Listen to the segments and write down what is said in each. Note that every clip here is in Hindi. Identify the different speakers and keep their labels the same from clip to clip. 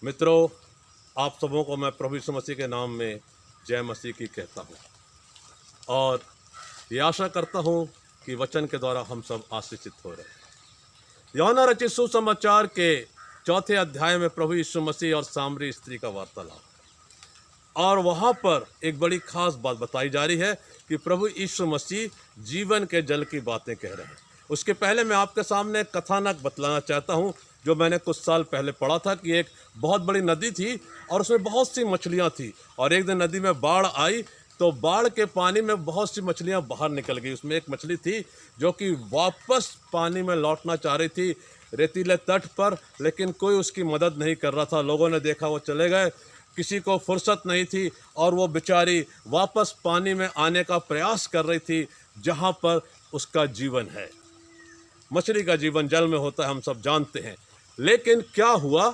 Speaker 1: मित्रों, आप सबों को मैं प्रभु यीशु मसीह के नाम में जय मसीह की कहता हूँ और ये आशा करता हूँ कि वचन के द्वारा हम सब आशीषित हो रहे हैं। यूहन्ना रचित सुसमाचार के 4 अध्याय में प्रभु यीशु मसीह और सामरी स्त्री का वार्तालाप, और वहाँ पर एक बड़ी खास बात बताई जा रही है कि प्रभु यीशु मसीह जीवन के जल की बातें कह रहे हैं। उसके पहले मैं आपके सामने एक कथानक बतलाना चाहता हूँ जो मैंने कुछ साल पहले पढ़ा था कि एक बहुत बड़ी नदी थी और उसमें बहुत सी मछलियाँ थी, और एक दिन नदी में बाढ़ आई तो बाढ़ के पानी में बहुत सी मछलियाँ बाहर निकल गई। उसमें एक मछली थी जो कि वापस पानी में लौटना चाह रही थी रेतीले तट पर, लेकिन कोई उसकी मदद नहीं कर रहा था। लोगों ने देखा वो चले गए, किसी को फुर्सत नहीं थी और वो बेचारी वापस पानी में आने का प्रयास कर रही थी जहाँ पर उसका जीवन है। मछली का जीवन जल में होता है, हम सब जानते हैं। लेकिन क्या हुआ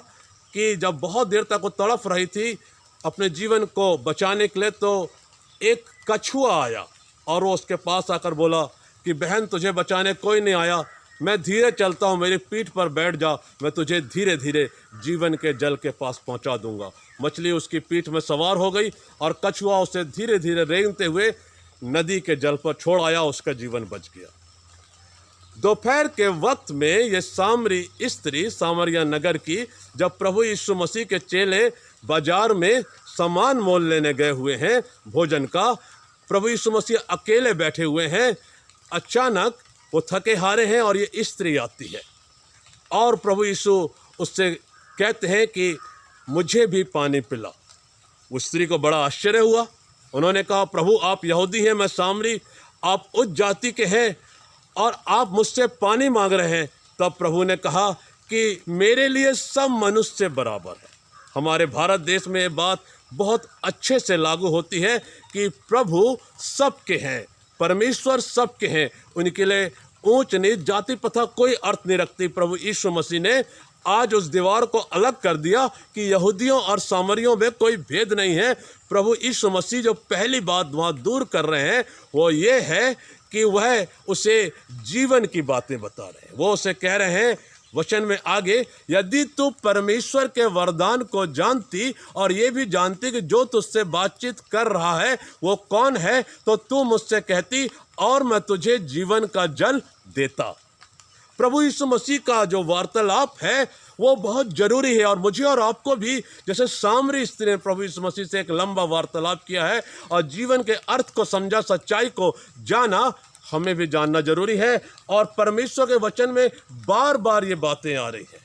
Speaker 1: कि जब बहुत देर तक वो तड़फ रही थी अपने जीवन को बचाने के लिए, तो एक कछुआ आया और वो उसके पास आकर बोला कि बहन, तुझे बचाने कोई नहीं आया, मैं धीरे चलता हूँ, मेरी पीठ पर बैठ जा, मैं तुझे धीरे धीरे जीवन के जल के पास पहुँचा दूंगा। मछली उसकी पीठ में सवार हो गई और कछुआ उसे धीरे धीरे रेंगते हुए नदी के जल पर छोड़ आया, उसका जीवन बच गया। दोपहर के वक्त में ये सामरी स्त्री सामरिया नगर की, जब प्रभु यीशु मसीह के चेले बाजार में सामान मोल लेने गए हुए हैं भोजन का, प्रभु यीशु मसीह अकेले बैठे हुए हैं। अचानक वो थके हारे हैं और ये स्त्री आती है और प्रभु यीशु उससे कहते हैं कि मुझे भी पानी पिला। उस स्त्री को बड़ा आश्चर्य हुआ। उन्होंने कहा, प्रभु आप यहूदी हैं, मैं सामरी, आप उच्च जाति के हैं और आप मुझसे पानी मांग रहे हैं। तब प्रभु ने कहा कि मेरे लिए सब मनुष्य बराबर है। हमारे भारत देश में ये बात बहुत अच्छे से लागू होती है कि प्रभु सबके हैं, परमेश्वर सबके हैं, उनके लिए ऊंच नीच जाति प्रथा कोई अर्थ नहीं रखती। प्रभु यीशु मसीह ने आज उस दीवार को अलग कर दिया कि यहूदियों और सामरियों में कोई भेद नहीं है। प्रभु यीशु मसीह जो पहली बात वहाँ दूर कर रहे हैं वो ये है कि वह उसे जीवन की बातें बता रहे हैं। वो उसे कह रहे हैं वचन में आगे, यदि तू परमेश्वर के वरदान को जानती और ये भी जानती कि जो तुझसे बातचीत कर रहा है वो कौन है, तो तू मुझसे कहती और मैं तुझे जीवन का जल देता। प्रभु यीशु मसीह का जो वार्तालाप है वो बहुत जरूरी है, और मुझे और आपको भी, जैसे सामरी स्त्री ने प्रभु यीशु मसीह से एक लंबा वार्तालाप किया है और जीवन के अर्थ को समझा, सच्चाई को जाना, हमें भी जानना जरूरी है। और परमेश्वर के वचन में बार बार ये बातें आ रही हैं।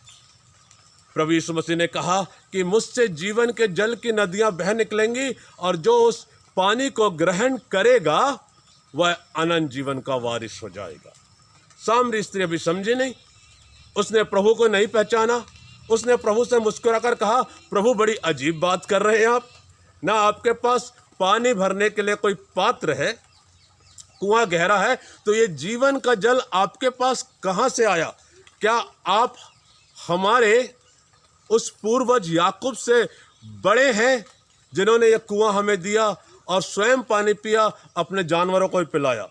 Speaker 1: प्रभु यीशु मसीह ने कहा कि मुझसे जीवन के जल की नदियां बह निकलेंगी और जो उस पानी को ग्रहण करेगा वह अनंत जीवन का वारिस हो जाएगा। सामरी स्त्री अभी समझी नहीं, उसने प्रभु को नहीं पहचाना। उसने प्रभु से मुस्कुराकर कहा, प्रभु बड़ी अजीब बात कर रहे हैं आप, ना आपके पास पानी भरने के लिए कोई पात्र है, कुआं गहरा है, तो ये जीवन का जल आपके पास कहाँ से आया? क्या आप हमारे उस पूर्वज याकूब से बड़े हैं जिन्होंने ये कुआं हमें दिया और स्वयं पानी पिया, अपने जानवरों को भी पिलाया?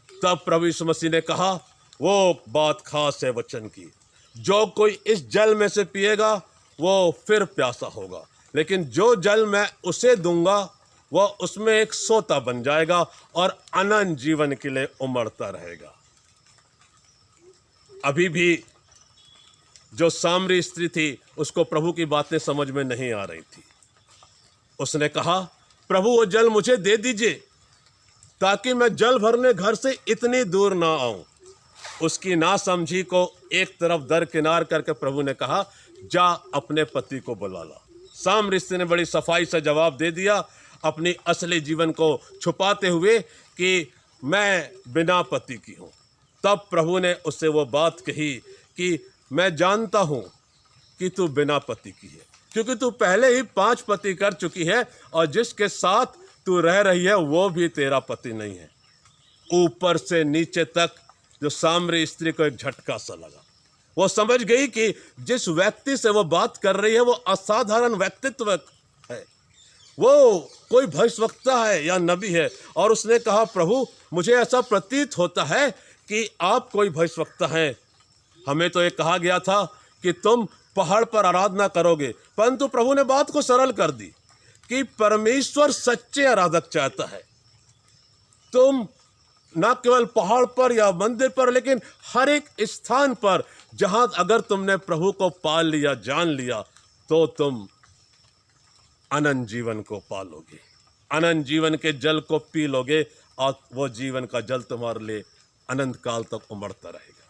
Speaker 1: तब प्रभु यीशु मसीह ने कहा, वो बात खास है वचन की, जो कोई इस जल में से पिएगा वो फिर प्यासा होगा, लेकिन जो जल मैं उसे दूंगा वह उसमें एक सोता बन जाएगा और अनंत जीवन के लिए उमड़ता रहेगा। अभी भी जो सामरी स्त्री थी उसको प्रभु की बातें समझ में नहीं आ रही थी। उसने कहा, प्रभु वो जल मुझे दे दीजिए ताकि मैं जल भरने घर से इतनी दूर ना आऊं। उसकी नासमझी को एक तरफ दरकिनार करके प्रभु ने कहा, जा अपने पति को बुला ला। सामरी स्त्री ने बड़ी सफाई से जवाब दे दिया, अपनी असली जीवन को छुपाते हुए कि मैं बिना पति की हूँ। तब प्रभु ने उससे वो बात कही कि मैं जानता हूँ कि तू बिना पति की है, क्योंकि तू पहले ही 5 पति कर चुकी है और जिसके साथ तू रह रही है वो भी तेरा पति नहीं है। ऊपर से नीचे तक जो सामरी स्त्री को एक झटका सा लगा। वो समझ गई कि जिस व्यक्ति से वो बात कर रही है वो असाधारण व्यक्तित्व है, वो कोई भविष्यवक्ता है या नबी है। और उसने कहा, प्रभु मुझे ऐसा प्रतीत होता है कि आप कोई भविष्यवक्ता हैं। हमें तो ये कहा गया था कि तुम पहाड़ पर आराधना करोगे। परंतु प्रभु ने बात को सरल कर दी कि परमेश्वर सच्चे आराधक चाहता है। तुम ना केवल पहाड़ पर या मंदिर पर, लेकिन हर एक स्थान पर जहां अगर तुमने प्रभु को पाल लिया, जान लिया, तो तुम अनंत जीवन को पालोगे, अनंत जीवन के जल को पी लोगे और वो जीवन का जल तुम्हारे लिए अनंत काल तक उमड़ता रहेगा।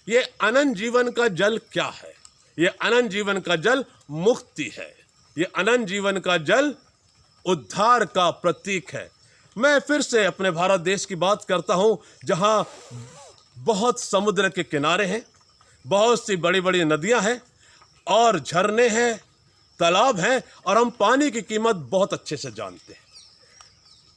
Speaker 1: ये अनंत जीवन का जल क्या है? ये अनंत जीवन का जल मुक्ति है। ये अनंत जीवन का जल उद्धार का प्रतीक है। मैं फिर से अपने भारत देश की बात करता हूं, जहां बहुत समुद्र के किनारे हैं, बहुत सी बड़ी बड़ी नदियां हैं और झरने हैं, तालाब हैं, और हम पानी की कीमत बहुत अच्छे से जानते हैं।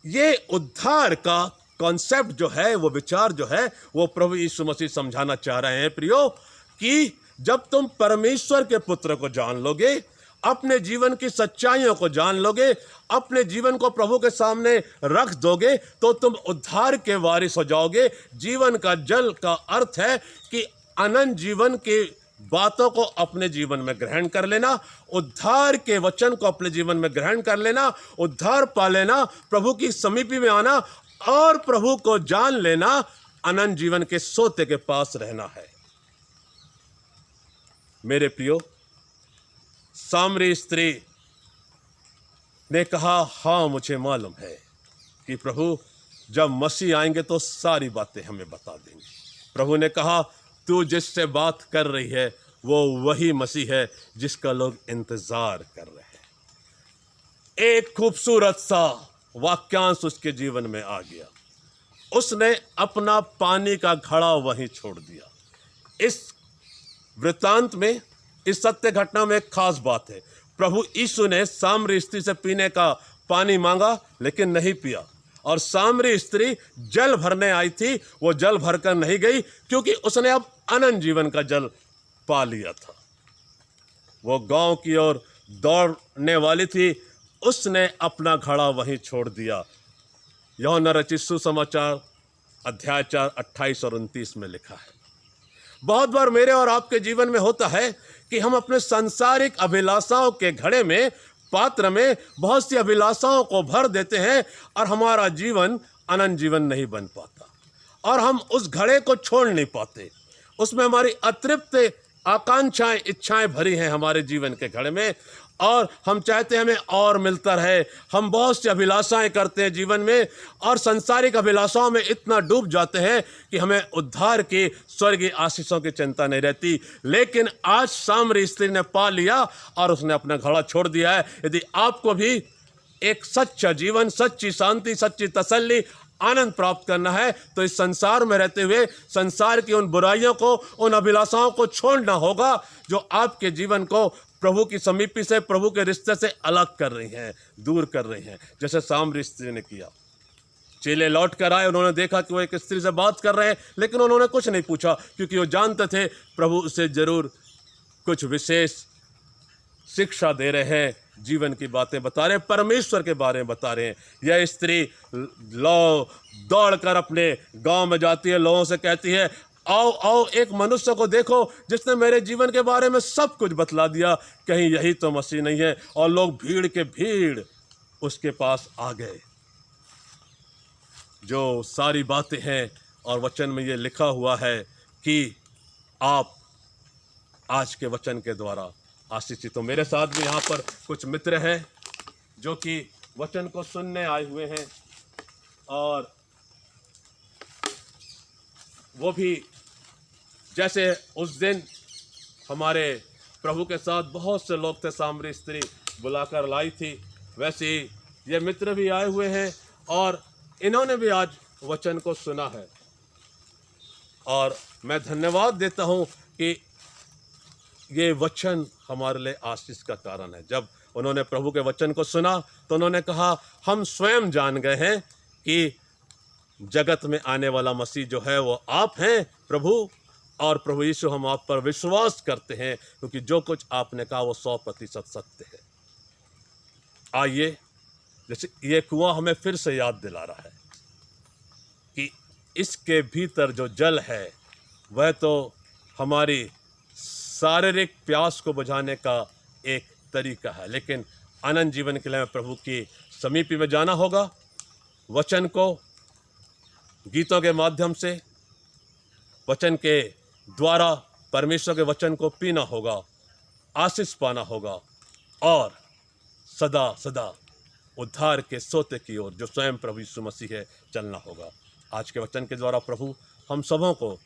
Speaker 1: ये उद्धार का कॉन्सेप्ट जो है, वो विचार जो है, वो प्रभु यीशु मसीह समझाना चाह रहे हैं प्रियो, कि जब तुम परमेश्वर के पुत्र को जान लोगे, अपने जीवन की सच्चाइयों को जान लोगे, अपने जीवन को प्रभु के सामने रख दोगे, तो तुम उद्धार के वारिस हो जाओगे। जीवन का जल का अर्थ है कि अनंत जीवन की बातों को अपने जीवन में ग्रहण कर लेना, उद्धार के वचन को अपने जीवन में ग्रहण कर लेना, उद्धार पा लेना, प्रभु की समीपी में आना और प्रभु को जान लेना, अनंत जीवन के सोते के पास रहना है। मेरे प्रियो, सामरी स्त्री ने कहा, हाँ मुझे मालूम है कि प्रभु जब मसीह आएंगे तो सारी बातें हमें बता देंगे। प्रभु ने कहा, तू जिससे बात कर रही है वो वही मसीह है जिसका लोग इंतजार कर रहे हैं। एक खूबसूरत सा वाक्यांश उसके जीवन में आ गया। उसने अपना पानी का घड़ा वहीं छोड़ दिया। इस वृत्तांत में, इस सत्य घटना में एक खास बात है। प्रभु यीशु ने सामरी स्त्री से पीने का पानी मांगा लेकिन नहीं पिया, और सामरी स्त्री जल भरने आई थी, वो जल भरकर नहीं गई क्योंकि उसने अब अनंत जीवन का जल पा लिया था। वो गांव की ओर दौड़ने वाली थी, उसने अपना घड़ा वहीं छोड़ दिया। यूहन्ना रचित सुसमाचार अध्याय 4 28 और 29 में लिखा है। बहुत बार मेरे और आपके जीवन में होता है कि हम अपने सांसारिक अभिलाषाओं के घड़े में, पात्र में बहुत सी अभिलाषाओं को भर देते हैं और हमारा जीवन अनंत जीवन नहीं बन पाता, और हम उस घड़े को छोड़ नहीं पाते। उसमें हमारी अतृप्त आकांक्षाएं, इच्छाएं भरी हैं हमारे जीवन के घड़े में, और हम चाहते हैं हमें और मिलता रहे। हम बहुत सी अभिलाषाएं करते हैं जीवन में, और संसारिक अभिलाषाओं में इतना डूब जाते हैं कि हमें उद्धार की स्वर्गीय आशीषों की चिंता नहीं रहती। लेकिन आज सामरी स्त्री ने पा लिया और उसने अपना घड़ा छोड़ दिया है। यदि आपको भी एक सच्चा जीवन, सच्ची शांति, सच्ची तसल्ली, आनंद प्राप्त करना है, तो इस संसार में रहते हुए संसार की उन बुराइयों को, उन अभिलाषाओं को छोड़ना होगा जो आपके जीवन को प्रभु की समीपी से, प्रभु के रिश्ते से अलग कर रही हैं, दूर कर रही हैं, जैसे सामरी स्त्री ने किया। चेले लौट कर आए, उन्होंने देखा कि वो एक स्त्री से बात कर रहे हैं, लेकिन उन्होंने कुछ नहीं पूछा क्योंकि वो जानते थे प्रभु उसे जरूर कुछ विशेष शिक्षा दे रहे हैं, जीवन की बातें बता रहे हैं, परमेश्वर के बारे में बता रहे हैं। यह स्त्री दौड़ कर अपने गांव में जाती है, लोगों से कहती है, आओ आओ एक मनुष्य को देखो जिसने मेरे जीवन के बारे में सब कुछ बतला दिया, कहीं यही तो मसीह नहीं है? और लोग भीड़ के भीड़ उसके पास आ गए। जो सारी बातें हैं और वचन में ये लिखा हुआ है कि आप आज के वचन के द्वारा आशीषित हो। मेरे साथ भी यहाँ पर कुछ मित्र हैं जो कि वचन को सुनने आए हुए हैं, और वो भी जैसे उस दिन हमारे प्रभु के साथ बहुत से लोग थे, सामरी स्त्री बुलाकर लाई थी, वैसे ही ये मित्र भी आए हुए हैं और इन्होंने भी आज वचन को सुना है। और मैं धन्यवाद देता हूँ कि ये वचन हमारे लिए आशीष का कारण है। जब उन्होंने प्रभु के वचन को सुना तो उन्होंने कहा, हम स्वयं जान गए हैं कि जगत में आने वाला मसीह जो है वो आप हैं प्रभु, और प्रभु यीशु हम आप पर विश्वास करते हैं क्योंकि जो कुछ आपने कहा वो 100% सत्य है। आइए, जैसे ये कुआं हमें फिर से याद दिला रहा है कि इसके भीतर जो जल है वह तो हमारी शारीरिक प्यास को बुझाने का एक तरीका है, लेकिन अनंत जीवन के लिए प्रभु की समीपी में जाना होगा। वचन को गीतों के माध्यम से, वचन के द्वारा परमेश्वर के वचन को पीना होगा, आशीष पाना होगा और सदा सदा उद्धार के सोते की ओर जो स्वयं प्रभु यीशु मसीह है चलना होगा। आज के वचन के द्वारा प्रभु हम सबों को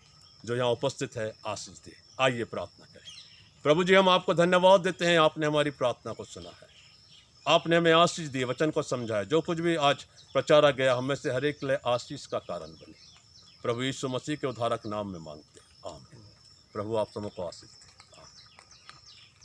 Speaker 1: जो यहाँ उपस्थित है आशीष दे। आइए प्रार्थना करें। प्रभु जी, हम आपको धन्यवाद देते हैं, आपने हमारी प्रार्थना को सुना है, आपने हमें आशीष दी, वचन को समझाया। जो कुछ भी आज प्रचारा गया हमें से हर एक के लिए आशीष का कारण बने। प्रभु यीशु मसीह के उद्धारक नाम में मांगते हैं, आमीन। प्रभु आप सबों को आशीष दे।